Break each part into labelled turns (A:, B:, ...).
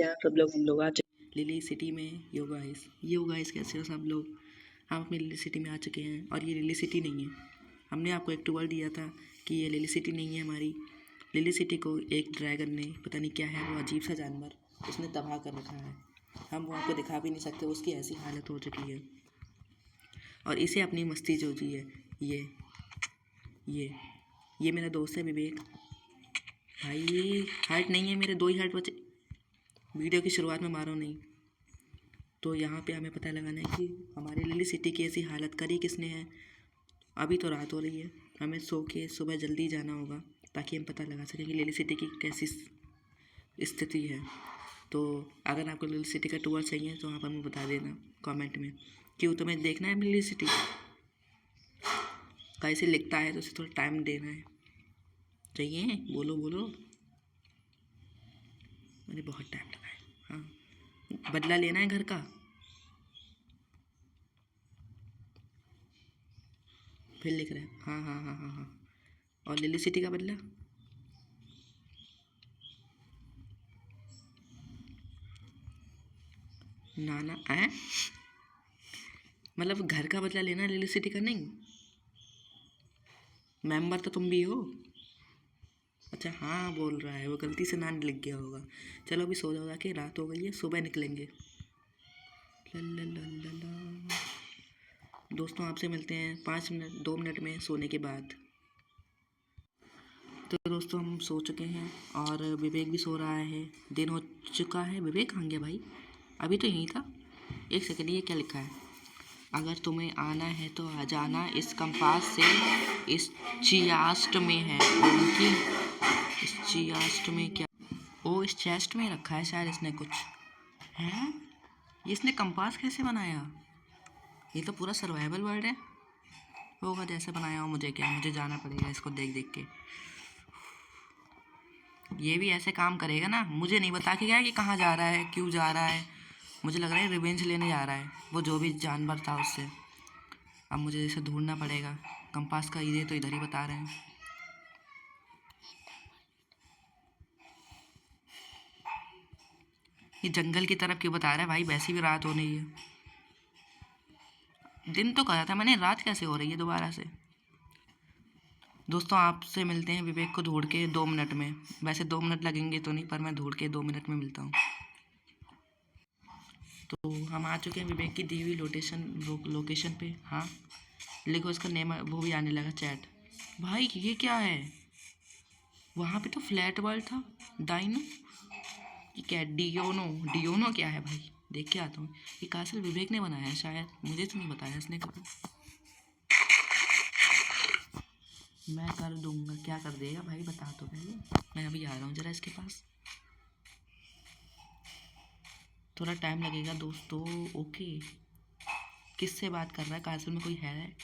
A: हैं सब लोग। हम लोग आ चुके लिली सिटी में। यो गाइस कैसे हो सब लोग। हम अपनी लिली सिटी में आ चुके हैं और ये लिली सिटी नहीं है। हमने आपको एक टूर दिया था कि ये लिली सिटी नहीं है हमारी। लिली सिटी को एक ड्रैगन ने, पता नहीं क्या है वो अजीब सा जानवर, उसने तबाह कर रखा है। हम वो आपको दिखा भी नहीं सकते, उसकी ऐसी हालत हो चुकी है। और इसे अपनी मस्ती जो जी है। ये मेरा दोस्त है विवेक। भाई हार्ट नहीं है मेरे, 2 ही हार्ट बचे। वीडियो की शुरुआत में मारो नहीं। तो यहाँ पे हमें पता लगाना है कि हमारी लिली सिटी की ऐसी हालत करी किसने है। अभी तो रात हो रही है, हमें सो के सुबह जल्दी जाना होगा ताकि हम पता लगा सकें कि लिली सिटी की कैसी स्थिति है। तो अगर आपको लिली सिटी का टूर चाहिए तो आप हमें बता देना कमेंट में। क्यों तुम्हें देखना है लिली सिटी? कैसे लिखता है तो उसे थोड़ा टाइम देना है। चाहिए? बोलो बोलो। मैंने बहुत टाइम लगा है। हाँ, बदला लेना है घर का। फिर लिख रहे हैं हाँ हाँ हाँ हाँ हाँ। और लिली सिटी का बदला नाना है, मतलब घर का बदला लेना, लिली सिटी का नहीं। मेंबर तो तुम भी हो। अच्छा हाँ बोल रहा है, वो गलती से नाम लिख गया होगा। चलो अभी सो जाओ जाके, रात हो गई है, सुबह निकलेंगे। ला। दोस्तों आपसे मिलते हैं 5 मिनट 2 मिनट में सोने के बाद। तो दोस्तों हम सो चुके हैं और विवेक भी सो रहा है। दिन हो चुका है। विवेक कहाँ गया भाई? अभी तो यहीं था। एक सेकंड, ये क्या लिखा है? अगर तुम्हें आना है तो आ जाना, इस कंपास से इस चियास्ट में है। उनकी इस चियास्ट में क्या? ओ इस चेस्ट में रखा है शायद इसने कुछ। है ये इसने कंपास कैसे बनाया? ये तो पूरा सर्वाइवल वर्ल्ड है। होगा जैसे बनाया हो, मुझे क्या, मुझे जाना पड़ेगा इसको देख देख के। ये भी ऐसे काम करेगा ना, मुझे नहीं बता के गया कि कहाँ जा रहा है, क्यों जा रहा है। मुझे लग रहा है रिवेंज लेने जा रहा है वो जो भी जानवर था उससे। अब मुझे इसे ढूंढना पड़ेगा। कंपास का ये तो इधर ही बता रहे हैं। ये जंगल की तरफ क्यों बता रहा है भाई? वैसी भी रात होने ही है। दिन तो कहा था मैंने, रात कैसे हो रही है दोबारा से? दोस्तों आपसे मिलते हैं विवेक को ढूंढ के 2 मिनट में। वैसे 2 मिनट लगेंगे तो नहीं, पर मैं ढूंढ के 2 मिनट में मिलता हूँ। तो हम आ चुके हैं विवेक की दी हुई लोकेशन पे। हाँ लिखो इसका नेम, वो भी आने लगा चैट। भाई ये क्या है? वहाँ पे तो फ्लैट वर्ल्ड था। डाइनो ये क्या है? डियोनो क्या है भाई? देख के आता हूँ। ये कासल विवेक ने बनाया है शायद, मुझे तो नहीं बताया इसने कभी। मैं कर दूंगा। क्या कर देगा भाई बता तो पहले। मैं अभी आ रहा हूँ जरा इसके पास, थोड़ा टाइम लगेगा दोस्तों। ओके किससे बात कर रहा है? कासल में कोई है?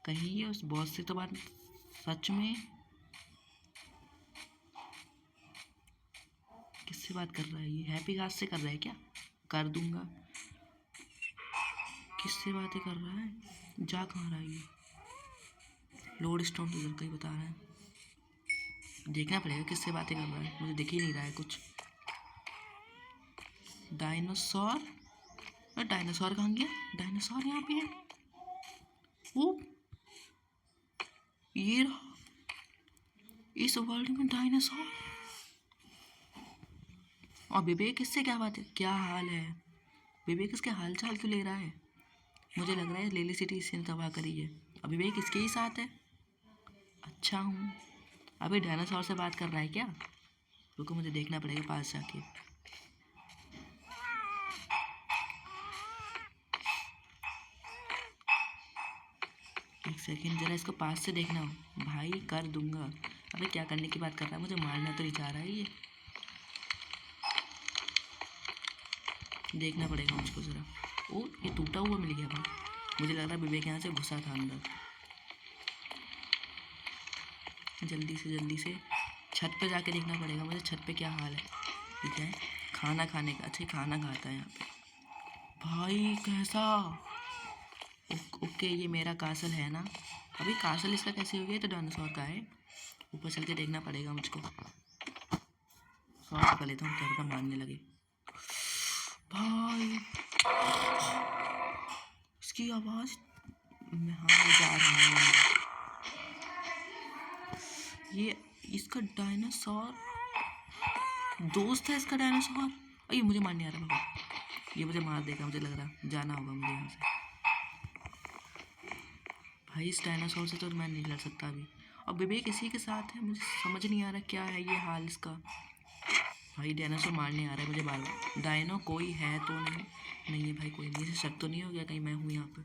A: कहीं ये उस बॉस से तो बात सच में? किससे बात कर रहा है ये? हैप्पी घास से कर रहा है क्या? कर दूंगा। किससे बातें कर रहा है? जा कहाँ रहा है ये? लोड स्टोन तो इधर का ही बता रहा है। देखना पड़ेगा किससे बातें कर रहा है, मुझे दिख ही नहीं रहा है कुछ। डायनासोर? डायनासोर कहाँ गया? डायनासोर यहाँ पे है। वो ये रहा। इस वर्ल्ड में डायनासोर। और विवेक इससे क्या बात है? क्या हाल है? विवेक इसके हाल चाल क्यों ले रहा है? मुझे लग रहा है लिली सिटी इसने तबाह करी है। अब विवेक इसके ही साथ है। अच्छा हूँ। अभी डायनासोर से बात कर रहा है क्या? रुको मुझे देखना पड़ेगा पास जाके। एक सेकंड जरा इसको पास से देखना हो। भाई कर दूंगा। अबे क्या करने की बात कर रहा है? मुझे मारना तो नहीं चाह रहा है ये। देखना पड़ेगा मुझको ज़रा। ओ ये टूटा हुआ मिल गया भाई। मुझे लग रहा है विवेक यहाँ से घुसा था अंदर। जल्दी से छत पे जाके देखना पड़ेगा मुझे, छत पे क्या हाल है। ठीक है खाना खाने का। अच्छा खाना खाता है यहाँ पे। भाई कैसा? ओके ये मेरा कासल है ना। अभी कासल इसका कैसे हो गया? तो डायनासोर का है। ऊपर चल के देखना पड़ेगा मुझको। शॉर्ट पकड़ लेता हूँ, क्या पता मारने लगे। भाई इसकी आवाज़, मैं हाँ जा रहा हूँ। ये इसका डायनासोर दोस्त है, इसका डायनासोर। ये मुझे मारने आ रहा है, ये मुझे मार देगा, मुझे लग रहा। जाना होगा मुझे यहाँ से। भाई इस डायनासोर से तो मैं नहीं लड़ सकता अभी। और विवेक इसी के साथ है, मुझे समझ नहीं आ रहा क्या है ये हाल इसका। भाई डायनासोर मारने आ रहा है मुझे बार बार। डायनो कोई है तो नहीं है भाई, कोई नहीं। इसे शक तो नहीं हो गया कहीं मैं हूँ यहाँ पर?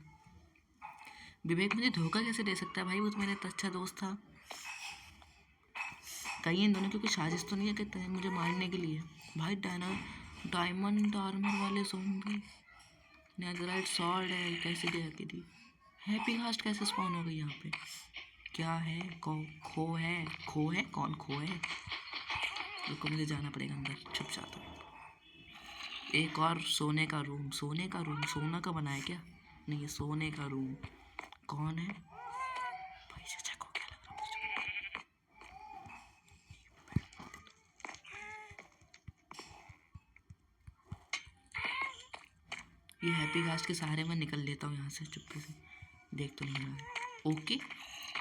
A: विवेक मुझे धोखा कैसे दे सकता है भाई, वो तो मेरा इतना अच्छा दोस्त था। कहीं इन दोनों की कोई साजिश तो नहीं है कि मुझे मारने के लिए। भाई डायमंड आर्मर वाले ज़ॉम्बी, नेथरराइट सॉर्ड है, कैसे दे के दी। हैप्पी घास्ट कैसे स्पॉन हो गई यहाँ पे? क्या है? खो है कौन खो है? रुको मुझे जाना पड़ेगा अंदर, छुप जाता हूँ। एक और सोने का रूम सोना का बना है क्या? नहीं, ये सोने का रूम। कौन है भाई? चाचा को क्या लग रहा है? ये हैप्पी घास्ट के सहारे मैं निकल लेता हूँ यहाँ से चुपके से, देख तो नहीं रहा है। ओके,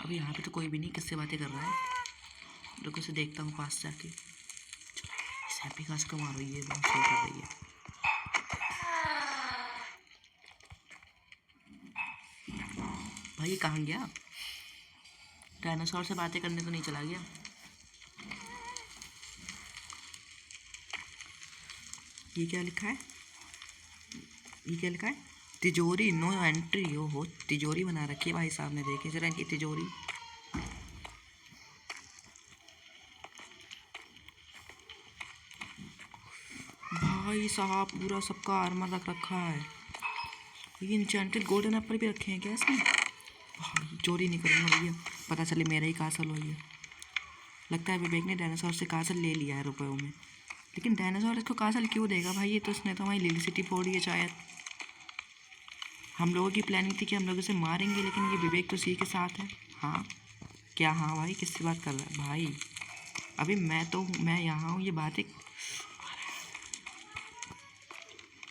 A: अभी यहाँ पे तो कोई भी नहीं, किससे बातें कर रहा है? रुको से देखता हूँ पास से आके। इस हैप्पी घास्ट को मारो, ये बहुत शो कर रही है। भाई ये कहाँ गया? डायनासोर से बातें करने तो नहीं चला गया? ये क्या लिखा है? तिजोरी नो एंट्री। हो तिजोरी बना रखी है भाई साहब ने, देखे जरा इनकी तिजोरी। भाई साहब पूरा सबका आर्मर रख रखा है। ये इंचेंटेड गोल्डन एप्पल भी रखे हैं क्या इसमें? भाई चोरी नहीं करूँगा भैया, पता चले मेरा ही कासल हो गया। लगता है विवेक ने डायनासोर से कासल ले लिया है रुपयों में। लेकिन डायनासोर इसको कासल क्यों देगा भाई? ये तो इसने तो हमारी लिली सिटी फोड़ी है शायद। हम लोगों की प्लानिंग थी कि हम लोग इसे मारेंगे, लेकिन ये विवेक तो इसी के साथ है। हाँ क्या? हाँ भाई किससे बात कर रहा है भाई? अभी मैं यहाँ हूँ, ये बात एक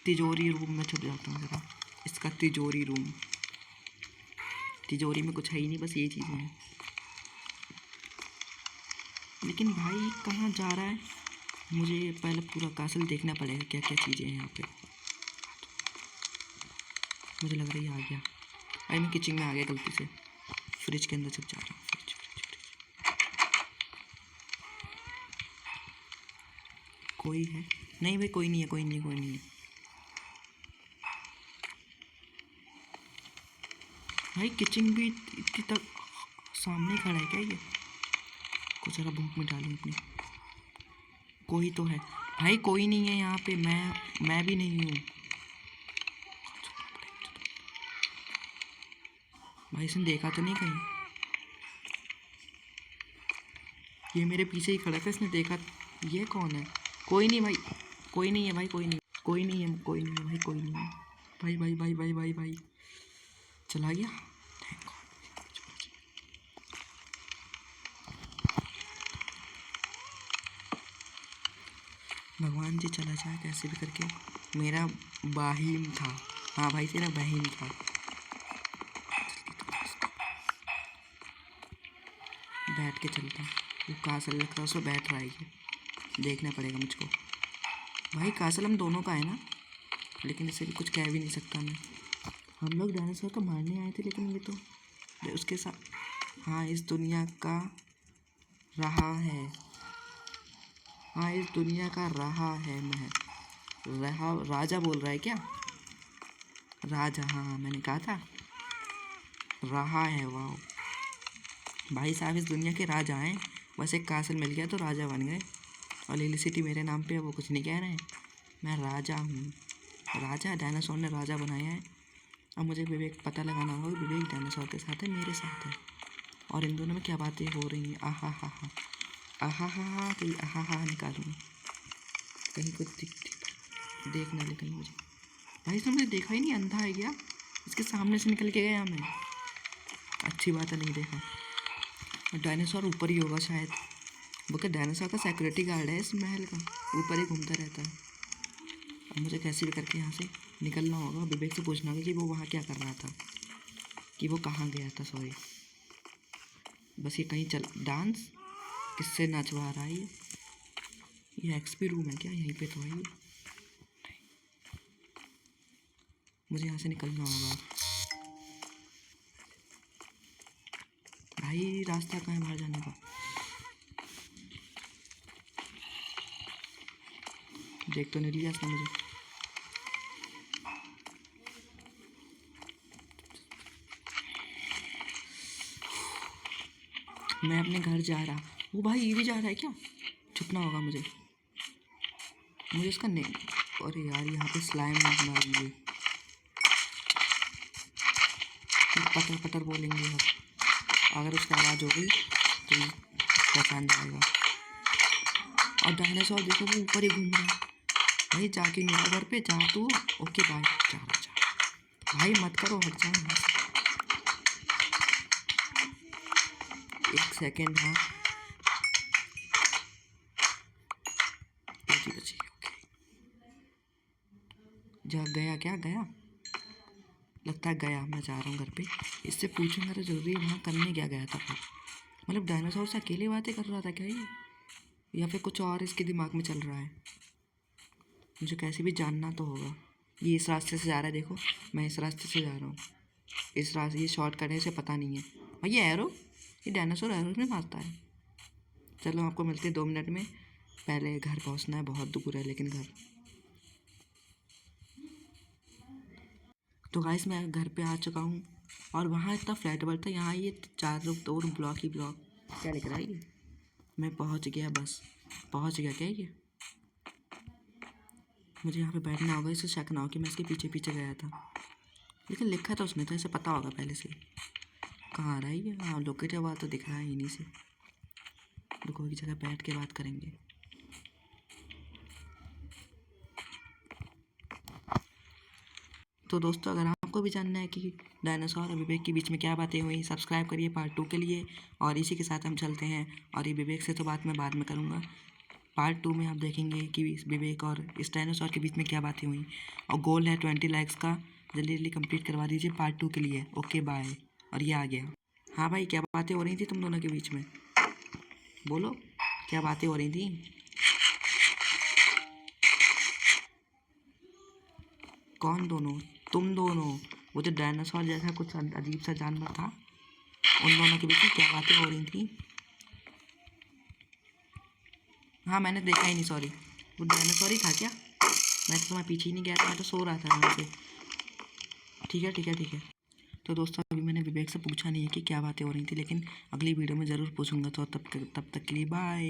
A: तिजोरी रूम में छुप जाता हूँ जरा। इसका तिजोरी रूम, तिजोरी में कुछ है ही नहीं, बस ये चीज़ें हैं। लेकिन भाई कहाँ जा रहा है? मुझे पहले पूरा कासल देखना पड़ेगा, क्या क्या चीज़ें हैं यहाँ पे। मुझे लग रहा है ये आ गया। अरे मैं किचन में आ गया गलती से, फ्रिज के अंदर छुप जा रहा हूँ। कोई है? नहीं भाई कोई नहीं है। भाई किचन भी इतनी तक सामने खड़ा है क्या ये? कुछ ज़रा भूख मिटा लूँ अपनी। कोई तो है भाई, कोई नहीं है यहाँ पे। मैं भी नहीं हूँ भाई। इसने देखा तो नहीं कहीं? ये मेरे पीछे ही खड़ा था, इसने देखा? ये कौन है? कोई नहीं भाई, कोई नहीं है भाई, कोई नहीं है भाई। चला गया। भगवान जी चला जाए कैसे भी करके। मेरा बाहिम था। हाँ भाई तेरा बहन था। बैठ के चलता, वो कासल लग रहा है उसको बैठ रहा है ये, देखना पड़ेगा मुझको। भाई कासल हम दोनों का है ना, लेकिन इसे भी कुछ कह भी नहीं सकता मैं। हम लोग डायनासोर को मारने आए थे, लेकिन ये तो उसके साथ। हाँ इस दुनिया का रहा है, इस दुनिया का रहा है। राजा बोल रहा है क्या? राजा, हाँ मैंने कहा था रहा है। वाह भाई साहब, इस दुनिया के राजा हैं। बस एक कासल मिल गया तो राजा बन गए। और लिली सिटी मेरे नाम पे है, वो कुछ नहीं कह रहे हैं। मैं राजा हूँ, राजा। डायनासोर ने राजा बनाया है। अब मुझे विवेक पता लगाना होगा, विवेक डायनासोर के साथ है मेरे साथ है, और इन दोनों में क्या बातें हो रही हैं। आहा हा कहीं आहा निकालूँ, कहीं कुछ देख ना ले कहीं मुझे। भाई इसने मुझे देखा ही नहीं, अंधा है क्या? इसके सामने से निकल के गया मैं। अच्छी बात है नहीं देखा। डायनासोर ऊपर ही होगा शायद। वो क्या डायनासोर का सिक्योरिटी गार्ड है इस महल का, ऊपर ही घूमता रहता है। अब मुझे कैसे भी करके यहाँ से निकलना होगा। विवेक से पूछना होगा कि वो वहाँ क्या कर रहा था, कि वो कहाँ गया था। सॉरी, बस ये कहीं चल डांस किससे नचवा रहा है ये एक्सपी रूम है क्या? यहीं पे तो है ये। मुझे यहाँ से निकलना होगा भाई। रास्ता कहाँ है बाहर जाने का? देख तो नहीं लिया इसने मुझे। मैं अपने घर जा रहा। वो भाई ये भी जा रहा है क्या? छुपना होगा मुझे इसका नहीं। अरे यार यहाँ पे स्लाइम मार दिए। पटर पटर बोलेंगे अब। अगर उसकी आवाज़ हो गई तो ये पहचान जाएगा। और डायनासोर देखो वो ऊपर ही घूम रहा है। भाई जाके मेरे घर पे जा तू। Okay bye. जा भाई मत करो, हट जाओ यहाँ से। एक सेकेंड। हाँ बची बची। ओके जा गया क्या? गया लगता है गया। मैं जा रहा हूँ घर पे। इससे पूछूंगा तो जरूरी वहाँ करने क्या गया था। मतलब डायनासोर से अकेले बातें कर रहा था क्या ये, या फिर कुछ और इसके दिमाग में चल रहा है? मुझे कैसे भी जानना तो होगा। ये इस रास्ते से जा रहा है, देखो मैं इस रास्ते से जा रहा हूँ। इस रास्ते ये शॉर्ट करने से पता नहीं है। और ये एरो, ये डायनासोर एरो में मारता है। चलो आपको मिलते हैं 2 मिनट में। पहले घर पहुँचना है, बहुत दूर है लेकिन घर। तो गाइस मैं घर पे आ चुका हूँ और वहाँ इतना फ्लैट वर्क था, यहाँ ये चारों ओर ब्लॉक ही ब्लॉक। क्या लिख रहा है ये? मैं पहुँच गया, बस पहुँच गया क्या ये? मुझे यहाँ पे बैठना होगा, इसे शक ना हो कि मैं इसके पीछे पीछे गया था। लेकिन लिखा था उसने तो इसे पता होगा पहले से। कहाँ आ रहा है ये? हाँ लोकेटिव वाला तो दिख रहा है इन्हीं से। तो कोई जगह बैठ के बात करेंगे। तो दोस्तों अगर आपको भी जानना है कि डायनासोर और विवेक के बीच में क्या बातें हुई, सब्सक्राइब करिए पार्ट 2 के लिए। और इसी के साथ हम चलते हैं। और ये विवेक से तो बात मैं बाद में करूँगा। पार्ट 2 में आप देखेंगे कि विवेक और इस डायनासोर के बीच में क्या बातें हुई। और गोल है 20 लाइक्स का, जल्दी जल्दी कंप्लीट करवा दीजिए पार्ट 2 के लिए। Okay bye. और ये आ गया। हाँ भाई क्या बातें हो रही थी तुम दोनों के बीच में? बोलो क्या बातें हो रही थी? कौन दोनों? तुम दोनों। वो जो डायनासोर जैसा कुछ अजीब सा जानवर था, उन दोनों के बीच में क्या बातें हो रही थी? हाँ मैंने देखा ही नहीं, सॉरी। वो डायनासोर ही था क्या? मैं तो तुम्हारे पीछे ही नहीं गया था, मैं तो सो रहा था वहाँ से। ठीक है ठीक है ठीक है। तो दोस्तों अभी मैंने विवेक से पूछा नहीं है कि क्या बातें हो रही थी, लेकिन अगली वीडियो में ज़रूर पूछूंगा। तो तब तक के लिए बाय।